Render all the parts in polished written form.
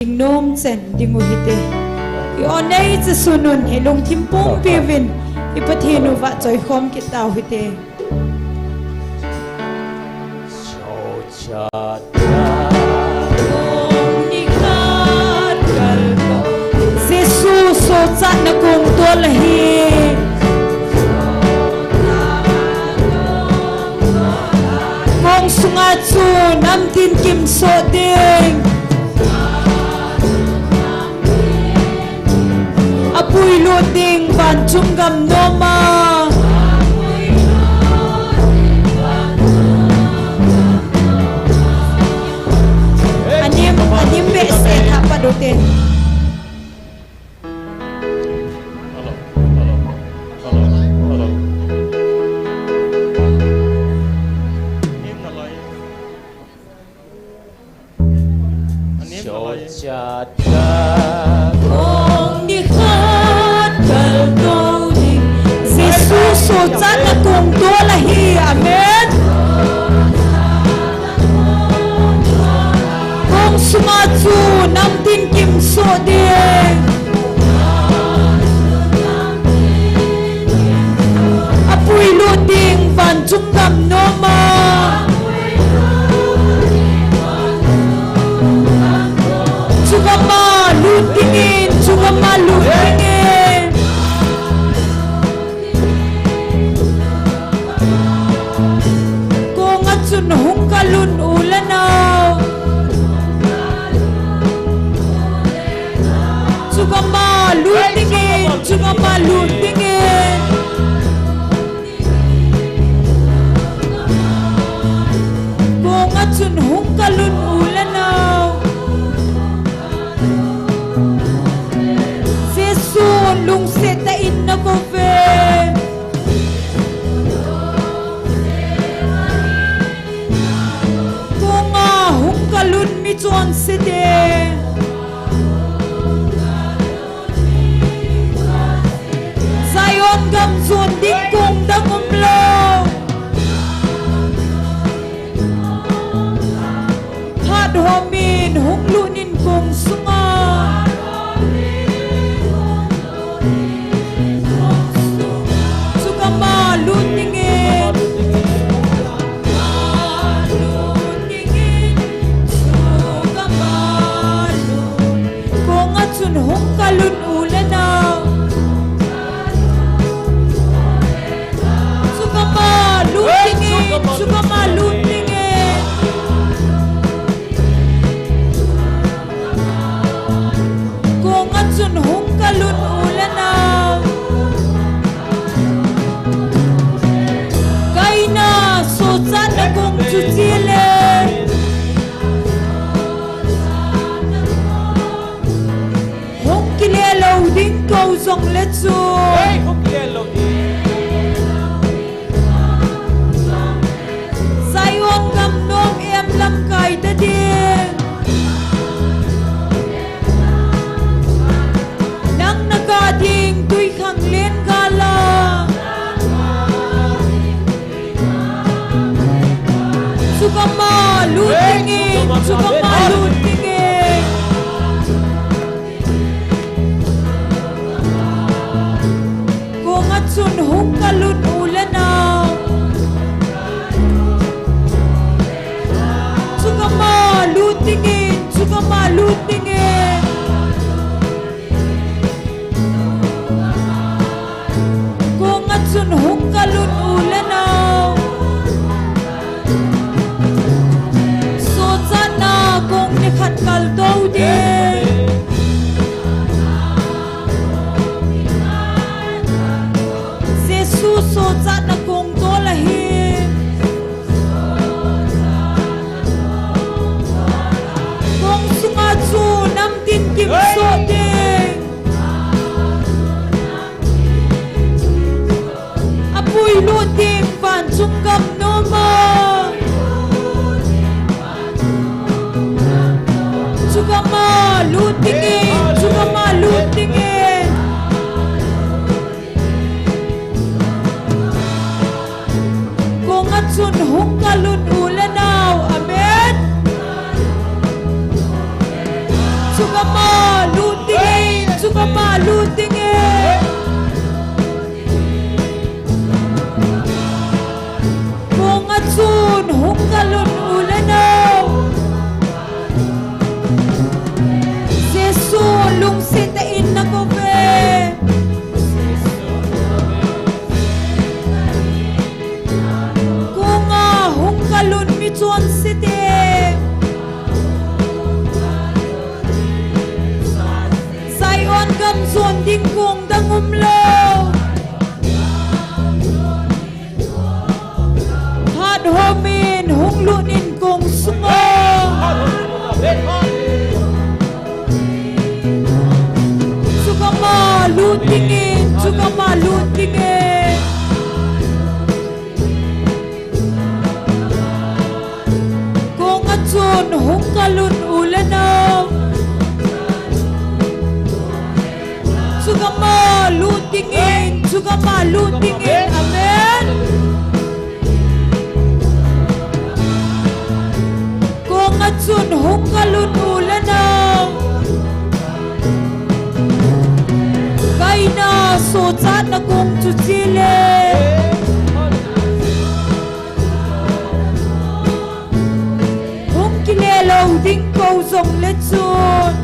ding nom sen ding uhite I oneiจะสุนุนให้ลงทิมปุ้งปีวินอิปทีนุวะจอยคอมกิตาหิเตJesus so chat na kung tua lahi kong sunga chu nam tin kim so ding apui lu ding ban chung gam no ma anim be se tha pa do te so chat na kung tua lahi amen kong sunga chu nam tin kim so ding apui lu ding van chung gam no ma chugama lu tingin chugama lu tingin sun hung kalun ulanaw chugama lutingin kung at sun hung kalun ulanaw sesun lung setain na kofe kalun mi chuan se de Zion gam chuan ding kong dang lo hat homin hung lu nin kong sunga sugama lu tingin hung kalun ulanaw sugama lutingin kung at sun hung kalun ulanaw kay na so chat na kung chuchile ding câu dòng lết xuống Sai ôm gầm nôm em lâm cài ta điên nắng na ca điên tuy khẳng lên gala sugama lu tingin sun hung kalun ulanaw sugama lutingin kung at sun hung kalun ulanaw so sana kung nikhat kal daw din so chat na kung to lahi kung sunga chu nam tin kim so ding apui lu ding van chung gam no ma chugama lutingin sun hung kalun ulanaw amen Sukamaludingin, sukamaludingin. Kung atsun, hungkalon ulanaw. Sesun, lungsitain na kobe. Kung hungkalon mitsuan siti. Sayon gamson dingkong dangumlaw. Hadhomin hunglunin kong sungo. Sukamaludingin, sukamaludingin. Kung atsun hungkalun ulanaw. Sukamaludingin, sukamaludingin. Amen. Kung atsun hungkalun ulanaw. Kay na sotsa na kong tsutsile. Hung kilelaw ding ko song letsun.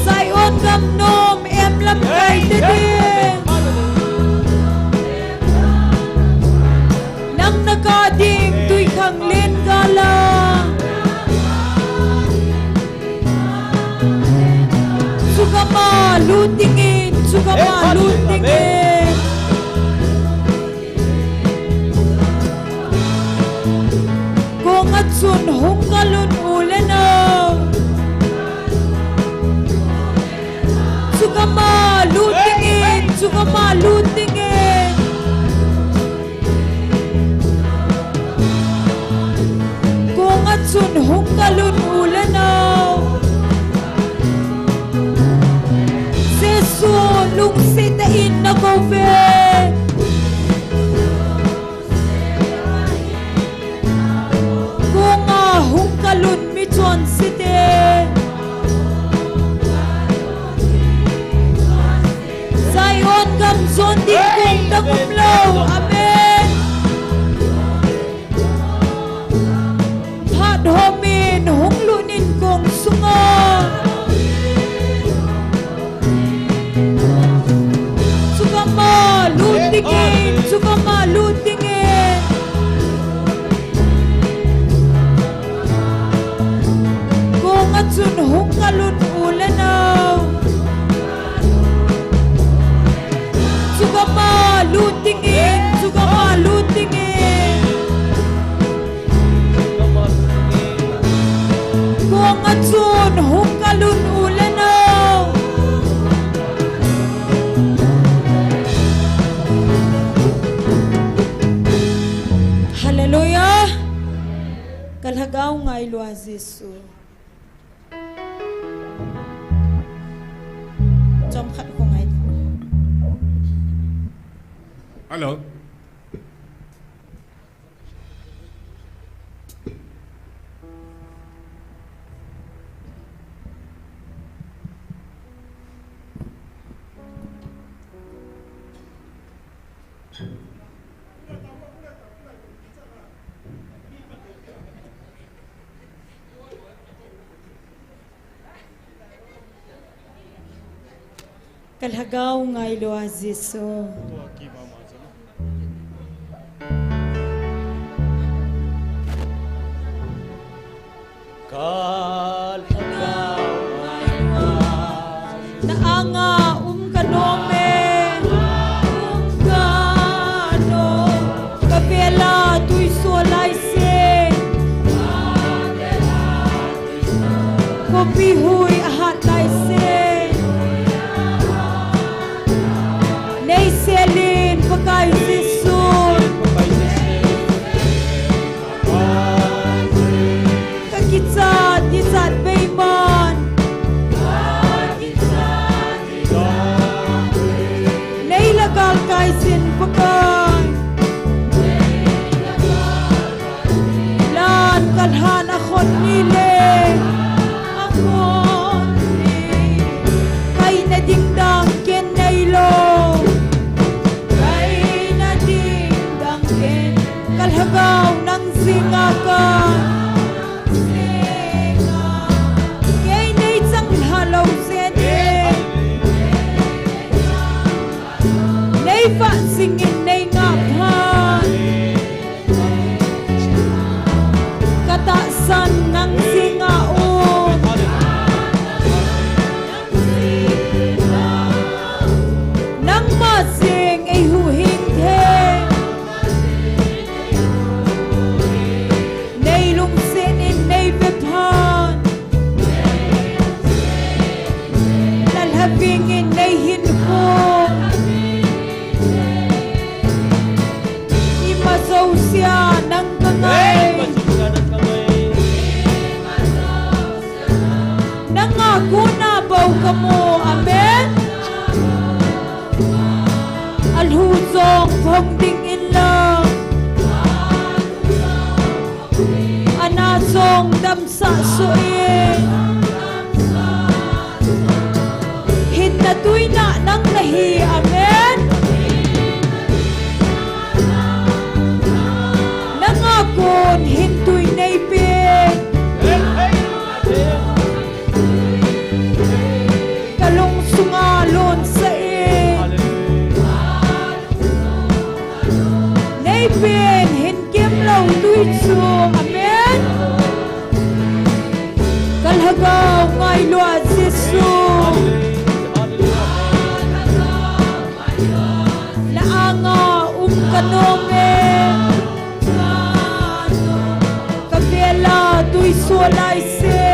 Sayon gamnom em lam kay dedin. Nang nakading tuy kang len gala. Sukamaludingin, sukamaludingin. Kung atsun hungkalun ulanaw. Sukamaludingin, sukamaludingin. Kung atsun hungkalun ulanaw. Lungsitain na kobe. Kung hungkalun mitsuan siti. Sayon gamson dingkong dangumlaw. Amen. Hadhomin hunglunin kong sungo. Sukamaludingin, sukamaludingin. Kung atsun hungkalun ulanaw. Sukamaludingin, sukamaludingin. Kung atsun hungkalun ulanaw. Hallelujah. Kalhagaw nga iluaz Yesu. Jomkat ko nga ito. Hello. Kalhagaw nga iluaz Yesu. Kalhagaw nga iluaz Naanga kanome. Kano kapela tuy solay se. Kopi huy ahat lai se. Selin pakai sisun kakitsat kitsat beiman nailagal kai sin pakai lan kalha akhon nile akhon ni kay na dingdang ken nailo kay na dingdang ken kalhagaw ng singakan kay na isang halaw sene nay fa singin nay ngaphan katasan ng singaon nang masing ay huhinghe nay lungsinin nay bephan lalhabingin nay hinho imasaw siya ng kangay nangako na baw ka mo, amen? Alhusong pagding inlang anasong damsa suin hinatuy na ng lahi, amen? Nangakon hintuy na ipin kalong sungalon sa naipin hinkim law tuitso, amen? Kalhagaw ngay luat sisu laanga kanome kabela tuitso laise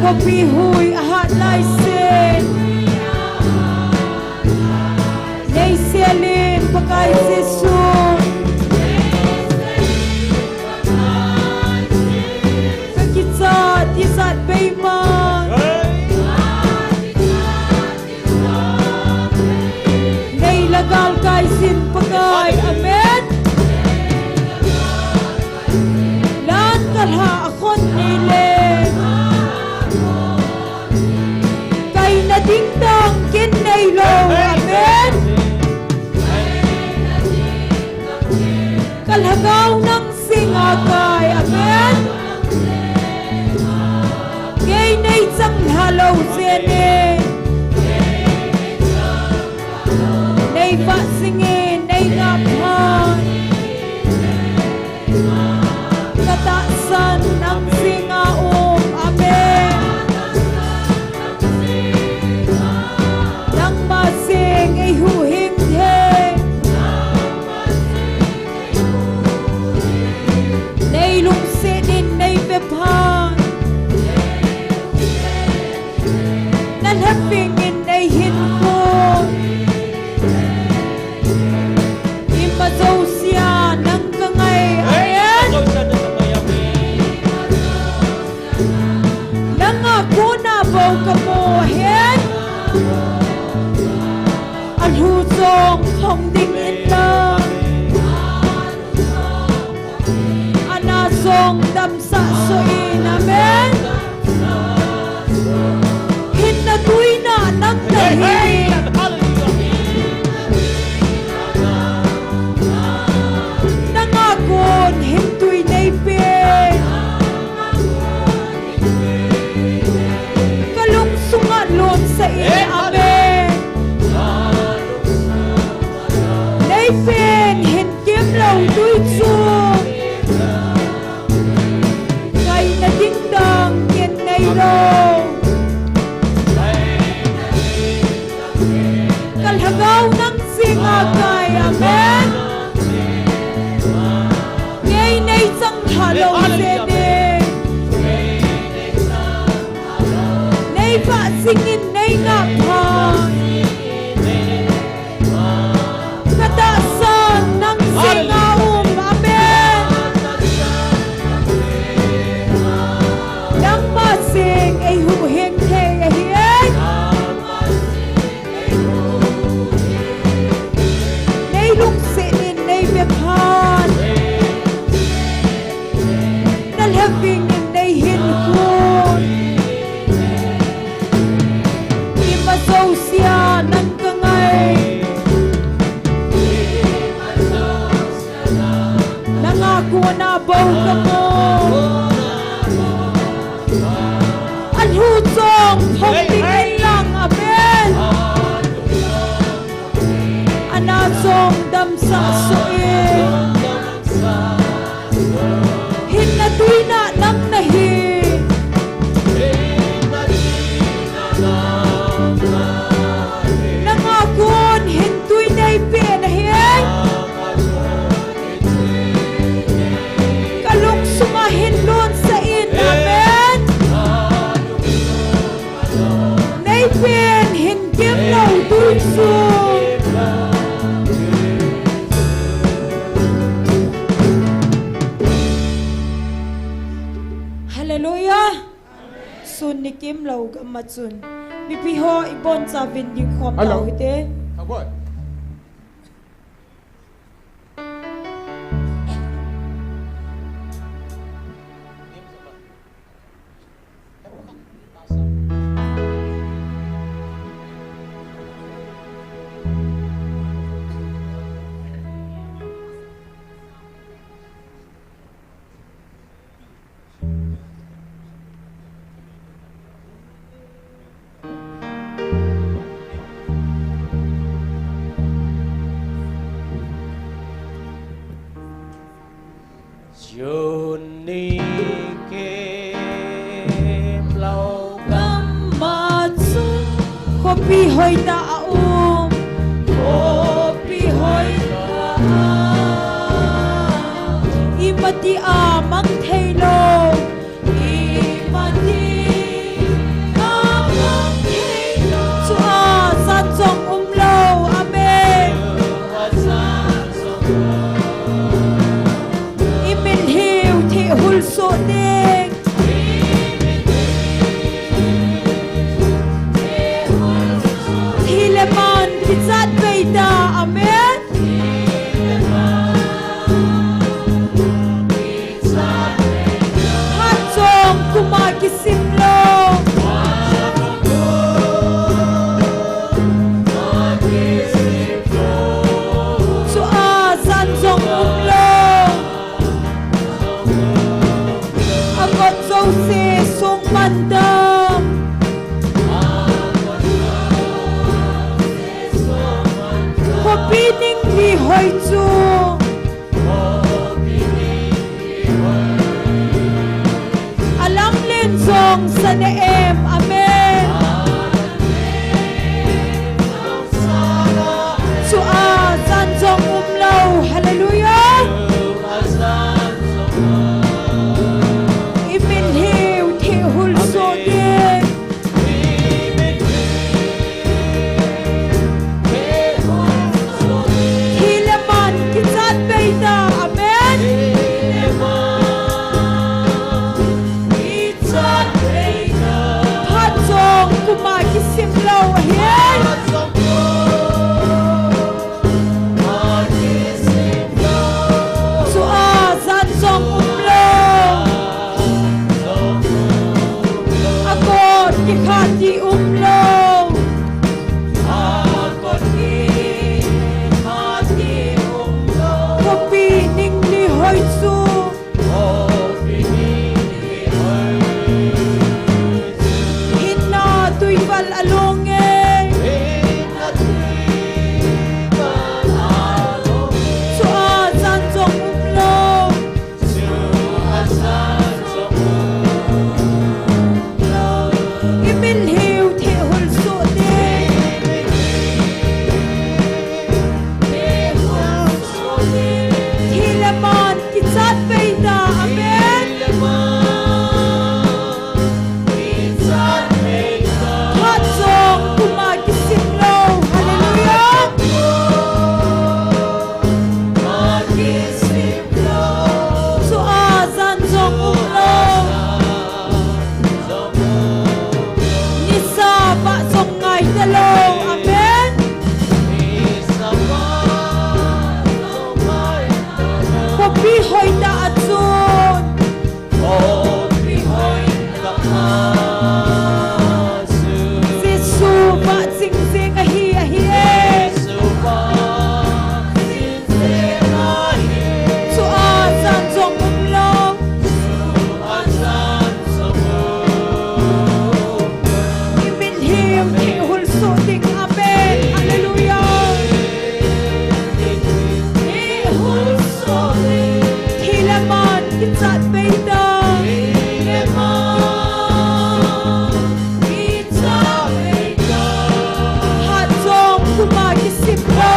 kopihuy ahat laisen naiselin pakai sesun kakitsat isat beiman nailagal kaisin pakai, amen? Lan kalha akon nile dingdong kin nailo, amen? Kalhagaw ng singakay, amen? Gay na isang halaw sene nay pasingin, nay ngaphan katasan ng singaong, amen? Masing ay huhinghe nay lungsinin nay bephan nalhapingin nay hinko imasaw siya ng kangay, ayan? Nangako na baw ka mo, ayan? Alhusong pagding inlang anasong damsa suin, amen? Hinatuy na ng lahi nangakon hintuy na ipin kalong sungalon sa amen? Naipin hinkim law tuitso kay na dingdang kin nailo kalhagaw ng singakay, amen? Ngay na isang halaw sene nay pasingin nay ngaphan katasan ng singaong, amen? nangako na baw ka mo anhutong pagtingin lang amen anasong damsa suin hinatuy na nang nahi nangakon hintuy na ipinahin kalong sumahin lon sa in amen naipin hingkim law dulso hallelujah sun ni kim law gamatsun mipiho ibon sa vinding khom law ite Agora. Yun ni Kim Lau gamatsun kopi hoy ta aum kopi hoy ta imati amang thailo imati amang thailo chua san chong umlo amen imin hiu thi hul so ding Hileman kitsat beida amen Hatsong kumakisimlo Sua sanjong umlo Agot zose song mandam Kopining li hoy chu Alang len zong sa neem amen Sua sanjong umlaw hallelujah Iminhiw thi hulso din Hilaman kitsat beida amen Kitsat beida Kitzat Beida Hatzong Kumagisiplo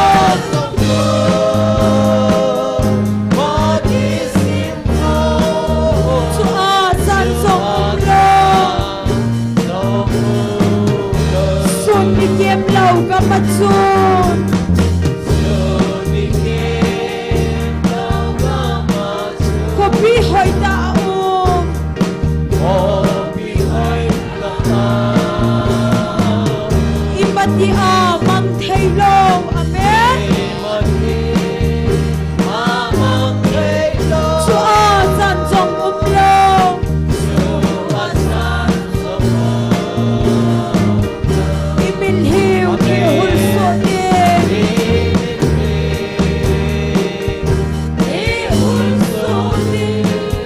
Suazan Songlo Sun Nikiem Lau Kamatsun Kopi Hoy Taong Imati Amang Taylong Amen Suazan Song Umlong Imilhiw Tihul Sotin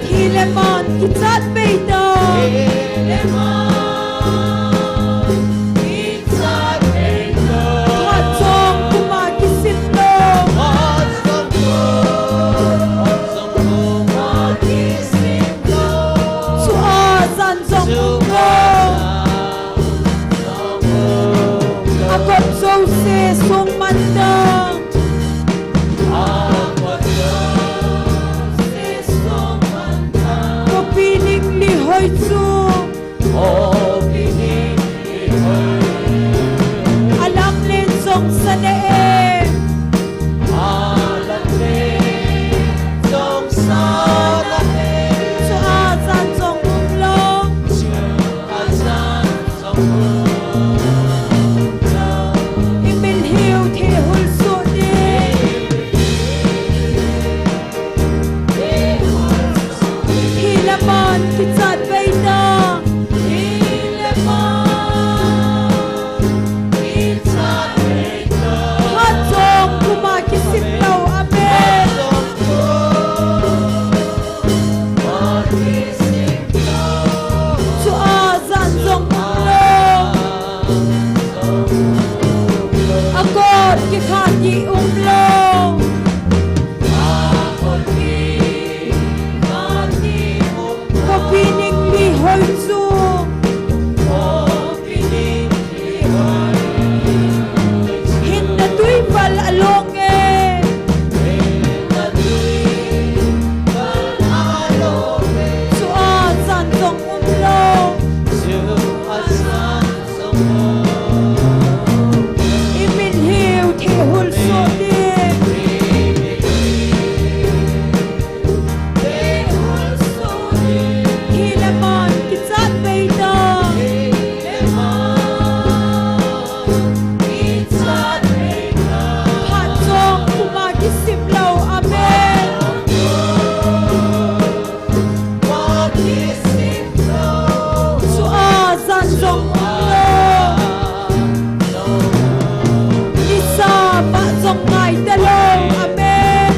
Hileman Kitzat Beida Hatzong Kumagisiplo Suazan Song Umlong Akot Sose Song Mandang Kopining Lihoy Su Alam Len Song Sanae Suazan Song Umlong Imilhiw Tihul Sotin Hilaman Kitzat Beida Hatzong Kumagisiplo Amen Suazan Song Umlong Akot Kikhati Umlong Kopining Lihoy Su Hinna Tuibal Alonge Suazan Song Umlong Imilhiw Tihul Sotin Hilaman Kitzat Beida Hatzong Kumagisiplo Amen Suazan Song Umlong Isa Pa Song Ngai Talong Amen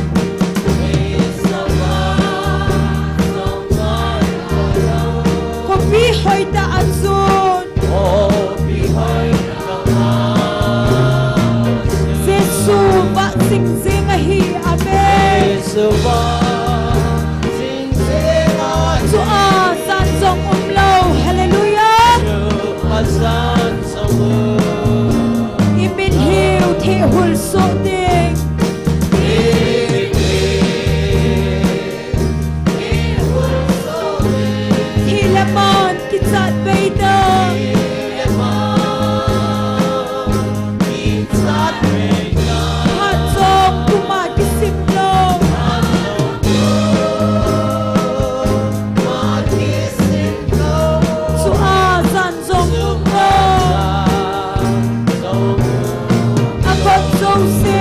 Kopi Hoy Taazun Jesu Ba Sing Zingahi Amen Suazan Song Umlaw Hallelujah Iminhiw Tihul Soting Hilaman Kitzat Beida Hatzong Kumagisiplo Suazan Song Umlong Akot Sose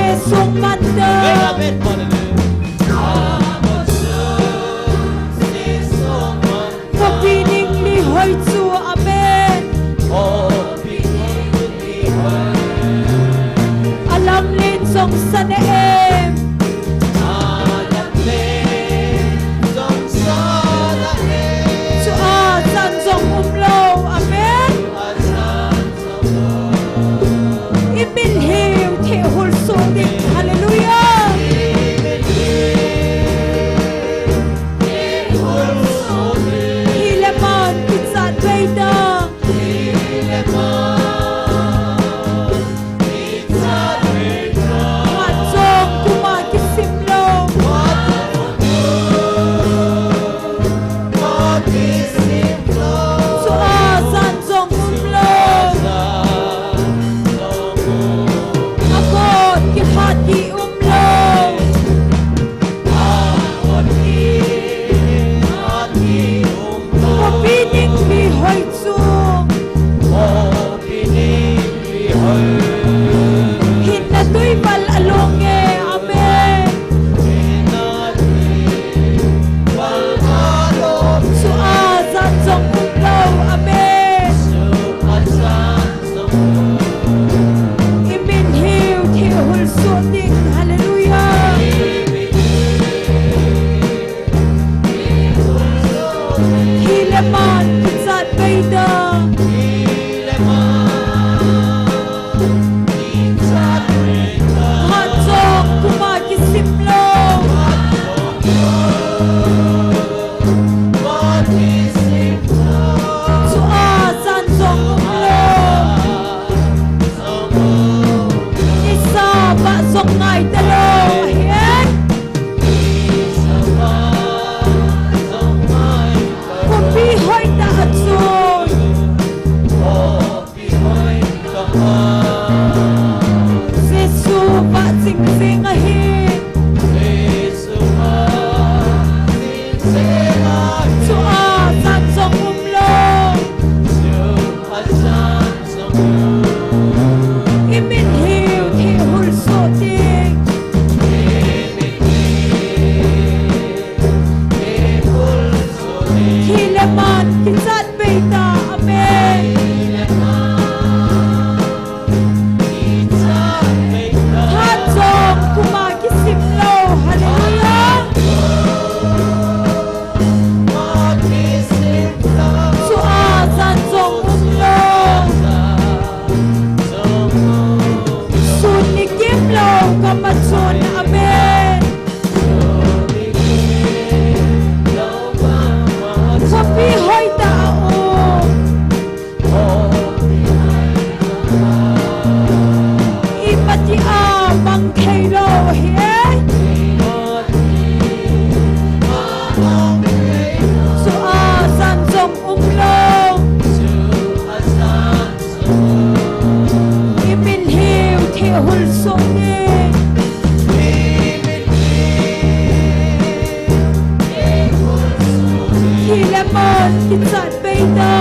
mon kitsan beida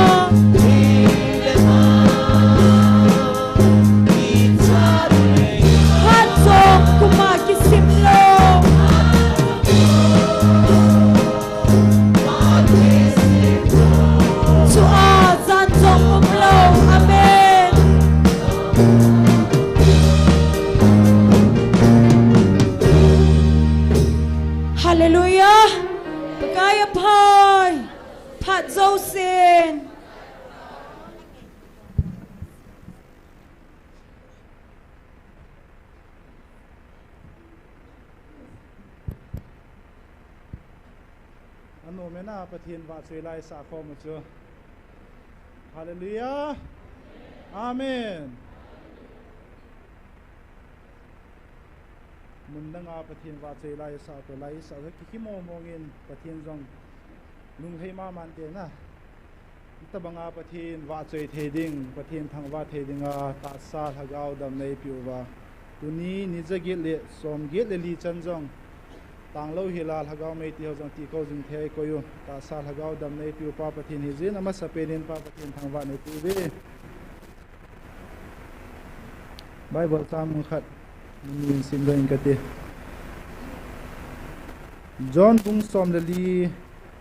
hat song kuma kisimlo su a zan song umlo amen hallelujah pagaya pai pat zosin Ano mena pathin wa chui lai sa kho mu chu hallelujah amen mun danga pathin wa chui lai sa to lai sa ki mo mongin pathin jong lung thei ma man te na ta banga pathin wa chui theding pathin thang wa thedinga ta sa thagau dam nei piu wa tuni nijagi le som ge le li chan jong tang lo hilal hagau mei ti hojang ti ko jing the ko yu ta sal hagau dam nei piu pa pathin hi jin ama sapenin pa pathin thangwa nei tu be bible sam khat min sim lo ingate john bung som le li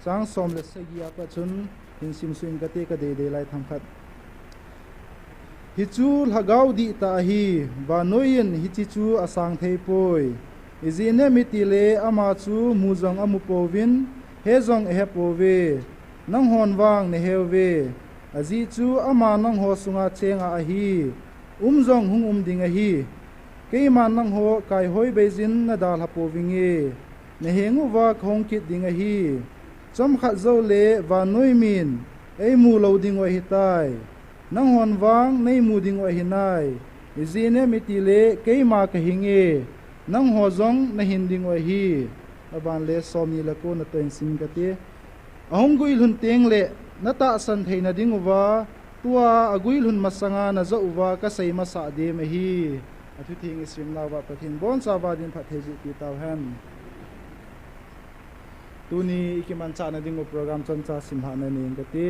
chang som le sagi apa chun in sim su ingate ka de lai tham khat hi chu hagau di ta hi ba noin hi chi chu asang thei poi izine mitile ama chu muzong amu povin hezong he pove nang hon wang ne hewve azi chu ama nang ho sunga chenga a hi umjong hung ding a hi keiman nang ho kai hoi beijin na dal ha povinge ne hengu wa khong kit ding a hi chom kha zo le wa noi min ei mu lo ding wa hi tai nang hon wang nei mu ding wa hi nai izine mitile keima ka hinge nang ho zong na hinding wa hi aban le somi la ko na toin sim ka te ahong gui lun teng le na ta san theina ding wa tua agui lun masanga na zo wa ka sei ma sa de me hi athu thing sim la wa pathin bon sa wa din pha theji ti taw han tuni ikiman cha na ding program chan cha sim ha na ning ka te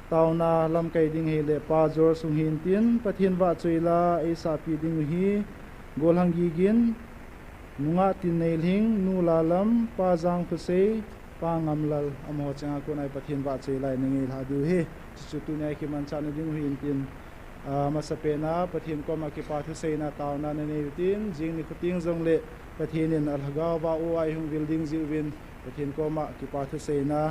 tauna lam kai ding he le pa jor sung hin tin pathin wa chuila e sa pi ding hi golhangi gin nunga tin nei ling nu lalam pa jang phuse pa ngamlal amo changa ko nai pathin wa chei lai ningi la du he chu tu nai ki man chan ding hin tin ma sapena pathin ko ma ki pa thu sei na taw na ne tin jing ni khuting jong le pathin in alhaga wa o ai hung building ji win pathin ko ma ki pa thu sei na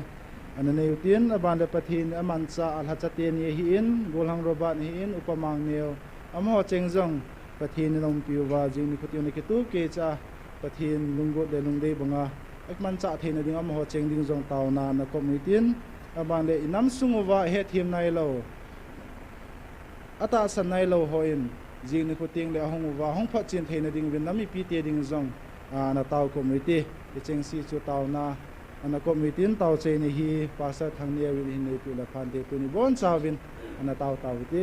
anane tin aban le pathin aman cha alha chate ni hi in golhang roba ni in upamang neo amo cheng jong pathin nong piu wa jing ni khutiu ni kitu ke cha pathin lunggo le lungde banga ekman cha theina ding am ho cheng ding jong tauna na komitin aban le inam sungu wa he thim nai lo ata san nai lo hoin jing ni khuting le hong wa hong pha chin theina ding win nami pi te ding jong na taw komiti cheng si chu tauna ana komitin taw che ni hi pastor thang ne win hin nei pi la phan de tu ni bon chawin ana taw taw ti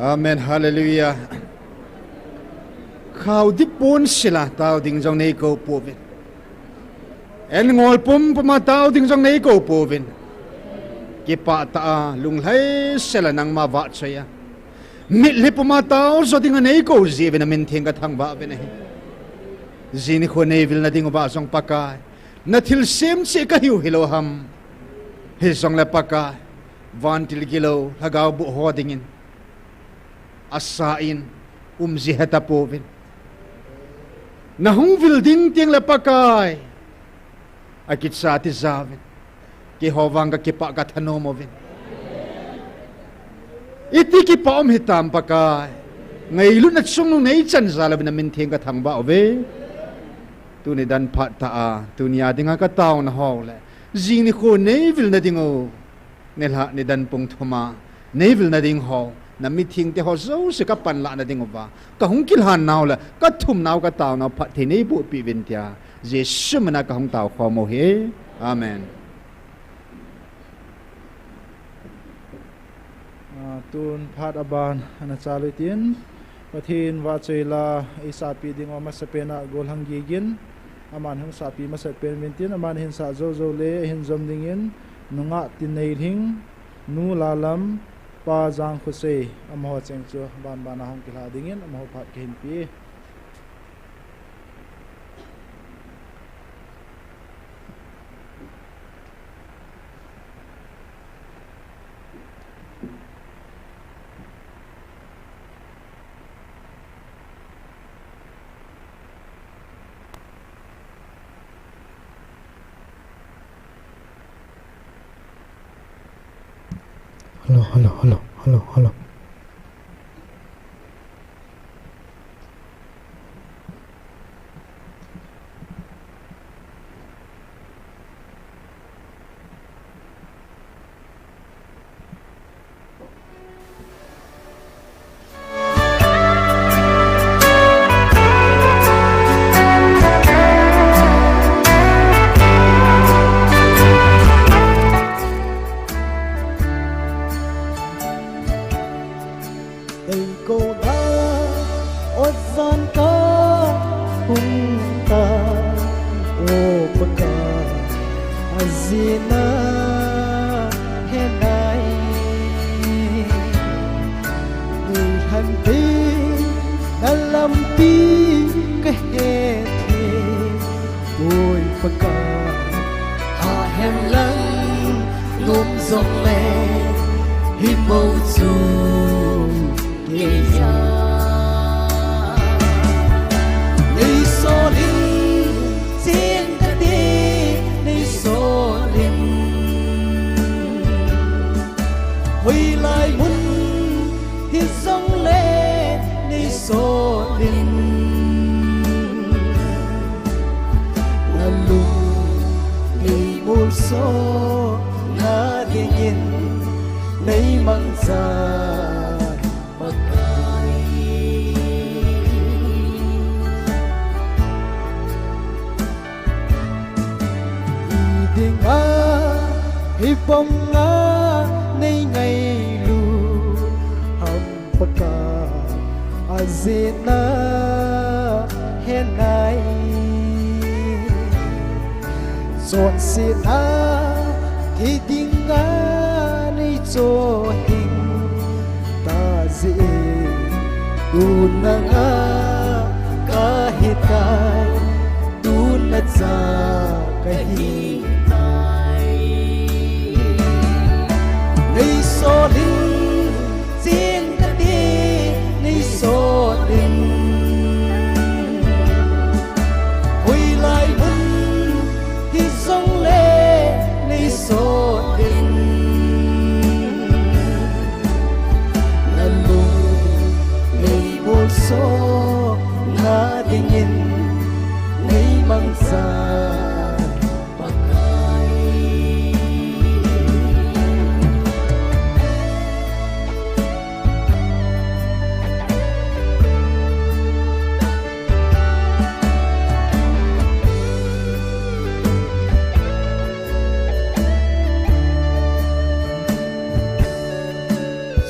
Amen, hallelujah. Khao di pon sila tao ding jong nei ko povin. En ngol pum pama tao ding jong nei ko povin. Ki pa ta lung lai sila nang ma va chaya. Mit li pama tao so ding nei ko ji ben min thing ka thang ba ben he. Zini ko nei vil na ding ba jong pakai. Na thil sem se ka hiu hilo ham. He jong la pakai. Van til gilo hagaw bu ho dingin. Asain zihata povin. Nahung building tiang lapakai. Akit sa ati zavin. Kihovang ka kipa ka thanomovin. Iti kipa hitam pakai. Ngayon at sung nung naichan zalab na minting ka thangba ove. Tuni dan pat taa. Tuni ading ka tao na hole. Zini ko nevil na dingo. Nilha ni dan pong thuma. Nevil na ding ho. Na meeting te ho zo se ka pan la na ding ba ka hung kil han naw la ka thum naw ka taw na phat the nei bu pi vin tia jesu mana ka hung taw kho mo he amen tun phat aban ana chalutin pathin wa chela isa pi ding ma sapena gol hangi gin aman hung sa pi ma sapen mintin aman hin sa zo zo le hin zom dingin nunga tin nei hing nu lalam pa jang khuse amho cheng chu ban ban hong kila dingin amho phat kin pi Hello. Nampi Adia baka ha hem lang ngom zong le hi mâu chu ke ya nei so linh chiến ca đi nei so linh huy lại muốn hi zong le nei so linh na lu nei mul so na dingin nei mang za makai ding a hi bom nga nei ngai lu ham paka azina henai zon sina ki dinga nei cho hing ta zi tu na nga ka hitai tu na za ka hi nei so linh chiến ca đi nei so linh huy lại muốn hi sông lê nei so linh na lu nei bol so na dingin nei mang sa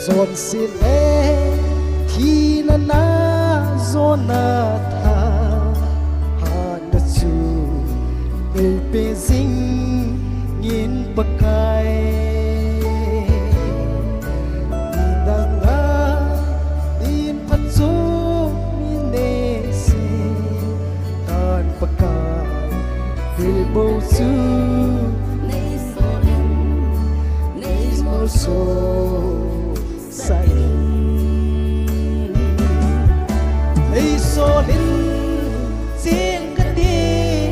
zon sin e thi na na zona tha ha na chu el pe sing ngin pakai danga din patsu mine si tan pakai fil bo su nei so nei so say nei so linh